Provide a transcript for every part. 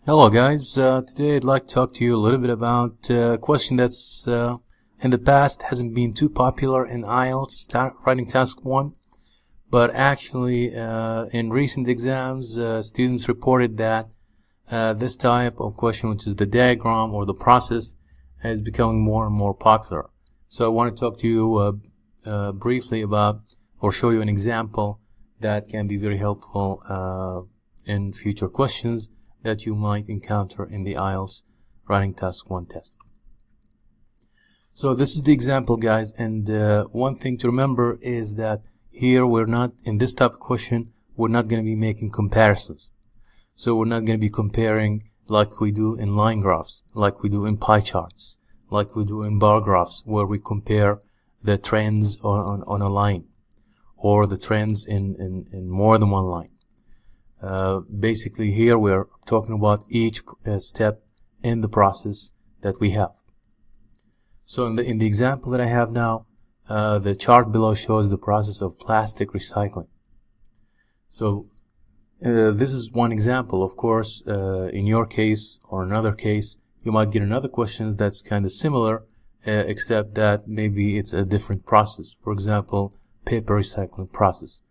Hello guys, today I'd like to talk to you a little bit about a question that's in the past hasn't been too popular in IELTS writing task 1, but actually in recent exams students reported that this type of question, which is the diagram or the process, is becoming more and more popular. So I want to talk to you briefly about or show you an example that can be very helpful in future questions that you might encounter in the IELTS writing task 1 test. So this is the example, guys, and one thing to remember is that here we're not, in this type of question, we're not going to be making comparisons. So we're not going to be comparing like we do in line graphs, like we do in pie charts, like we do in bar graphs, where we compare the trends on a line or the trends in more than one line. Basically here we're talking about each step in the process that we have. So in the example that I have now, the chart below shows the process of plastic recycling. So this is one example. Of course, in your case or another case, you might get another question that's kind of similar, except that maybe it's a different process. For example, paper recycling process.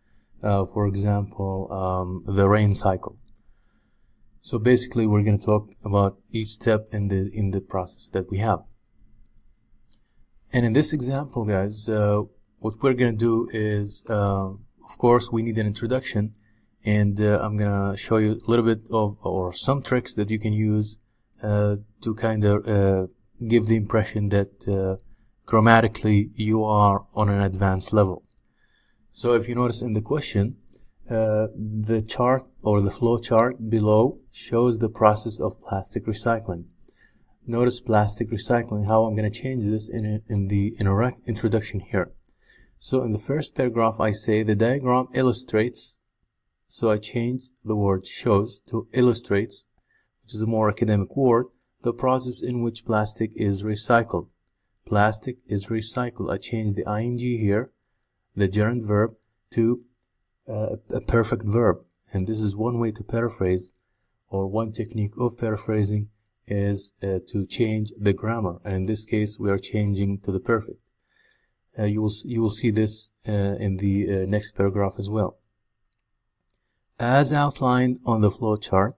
For example, the rain cycle. So basically we're going to talk about each step in the process that we have. And in this example, guys, what we're going to do is, of course, we need an introduction, and I'm going to show you a little bit of, or some tricks that you can use to kind of give the impression that grammatically you are on an advanced level. So if you notice in the question, the chart or the flow chart below shows the process of plastic recycling. Notice plastic recycling, how I'm going to change this in the introduction here. So in the first paragraph I say the diagram illustrates, so I changed the word shows to illustrates, which is a more academic word, the process in which plastic is recycled. Plastic is recycled. I changed the ing here, the gerund verb, to a perfect verb. And this is one way to paraphrase, or one technique of paraphrasing is to change the grammar. And in this case, we are changing to the perfect. You will see this in the next paragraph as well. As outlined on the flow chart,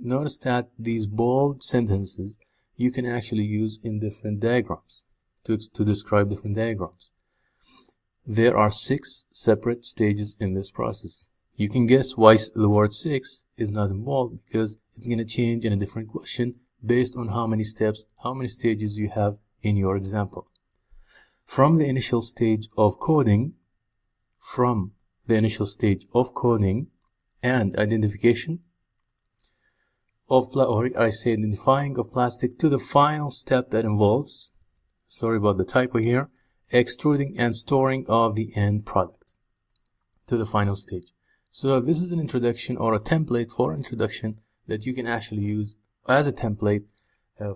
notice that these bold sentences you can actually use in different diagrams to describe different diagrams. There are 6 separate stages in this process. You can guess why the word 6 is not in bold, because it's going to change in a different question based on how many steps, how many stages you have in your example. From the initial stage of coding, and identification of, or I say identifying of plastic, to the final step that involves, sorry about the typo here, extruding and storing of the end product to the final stage. So this is an introduction or a template for introduction that you can actually use as a template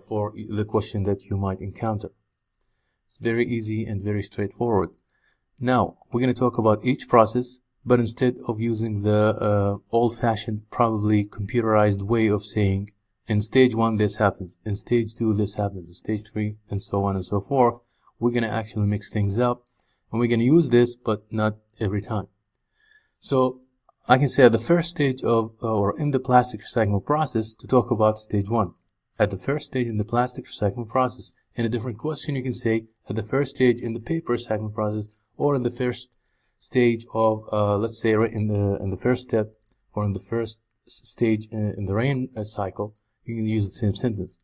for the question that you might encounter. It's very easy and very straightforward. Now we're going to talk about each process, but instead of using the old-fashioned, probably computerized way of saying in stage 1 this happens, in stage 2 this happens, in stage 3, and so on and so forth, we're going to actually mix things up, and we're going to use this, but not every time. So I can say at the first stage of, or in the plastic recycling process, to talk about stage 1. At the first stage in the plastic recycling process. In a different question, you can say at the first stage in the paper recycling process, or in the first stage of, let's say in the first step, or in the first stage in the rain cycle, you can use the same sentence.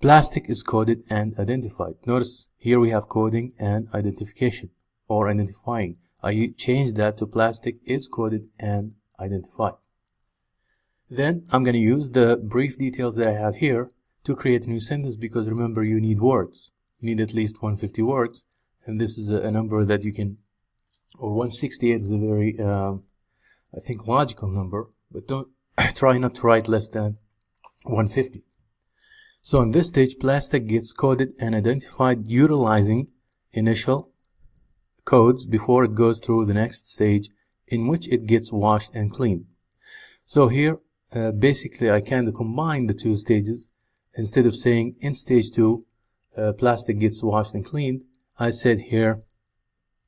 Plastic is coded and identified. Notice here we have coding and identification, or identifying. I changed that to plastic is coded and identified. Then I'm going to use the brief details that I have here to create a new sentence, because remember, you need words. You need at least 150 words, and this is a number that you can, or 168 is a very, I think, logical number, but don't try not to write less than 150. So in this stage, plastic gets coded and identified utilizing initial codes before it goes through the next stage, in which it gets washed and cleaned. So here basically I kind of combine the two stages. Instead of saying in stage 2 plastic gets washed and cleaned, I said here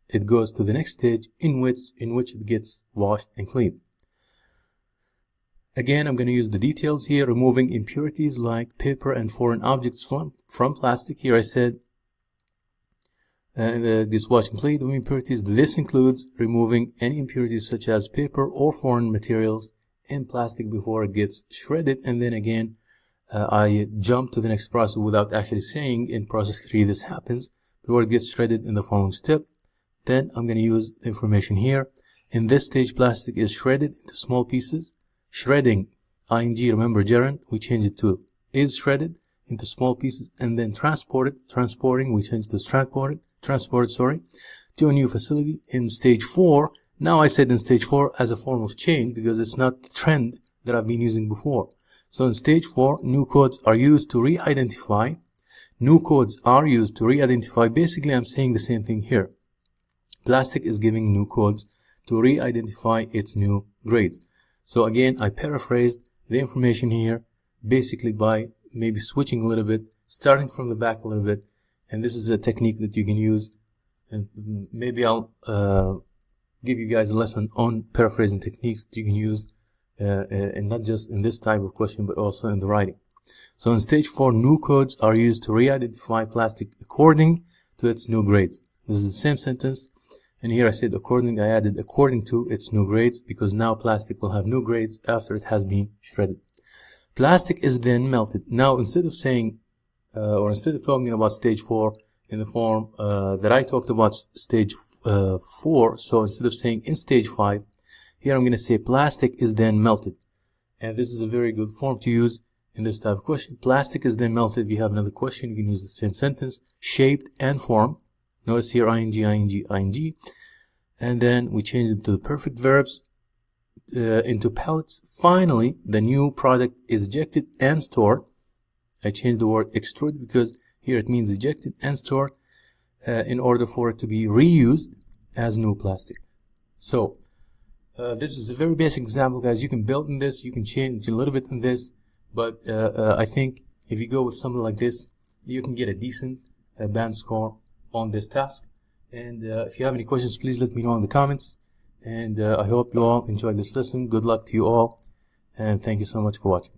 it goes to the next stage in which it gets washed and cleaned. Again, I'm going to use the details here, removing impurities like paper and foreign objects from plastic. Here I said this wash and clean of impurities. This includes removing any impurities such as paper or foreign materials in plastic before it gets shredded. And then again, I jump to the next process without actually saying in process 3 this happens before it gets shredded in the following step. Then I'm going to use the information here. In this stage, plastic is shredded into small pieces. Shredding, ing, remember gerund, we change it to is shredded into small pieces, and then transporting, we change to transported, to a new facility. In stage 4, now I said in stage 4 as a form of change because it's not the trend that I've been using before. So in stage 4, new codes are used to re-identify. Basically, I'm saying the same thing here. Plastic is giving new codes to re-identify its new grades. So again, I paraphrased the information here basically by maybe switching a little bit, starting from the back a little bit. And this is a technique that you can use. And maybe I'll give you guys a lesson on paraphrasing techniques that you can use, and not just in this type of question, but also in the writing. So in stage 4, new codes are used to re-identify plastic according to its new grades. This is the same sentence. And here I said according, I added according to its new grades because now plastic will have new grades after it has been shredded. Plastic is then melted. Now instead of saying, instead of talking about stage 4 in the form that I talked about stage 4, so instead of saying in stage 5, here I'm going to say plastic is then melted. And this is a very good form to use in this type of question. Plastic is then melted. If you have another question, you can use the same sentence, shaped and formed. Notice here ing. And then we change it to the perfect verbs into pellets. Finally, the new product is ejected and stored. I changed the word extruded because here it means ejected and stored in order for it to be reused as new plastic. So this is a very basic example, guys. You can build in this, you can change a little bit in this, but I think if you go with something like this, you can get a decent band score on this task. And if you have any questions, please let me know in the comments. And I hope you all enjoyed this lesson. Good luck to you all, and thank you so much for watching.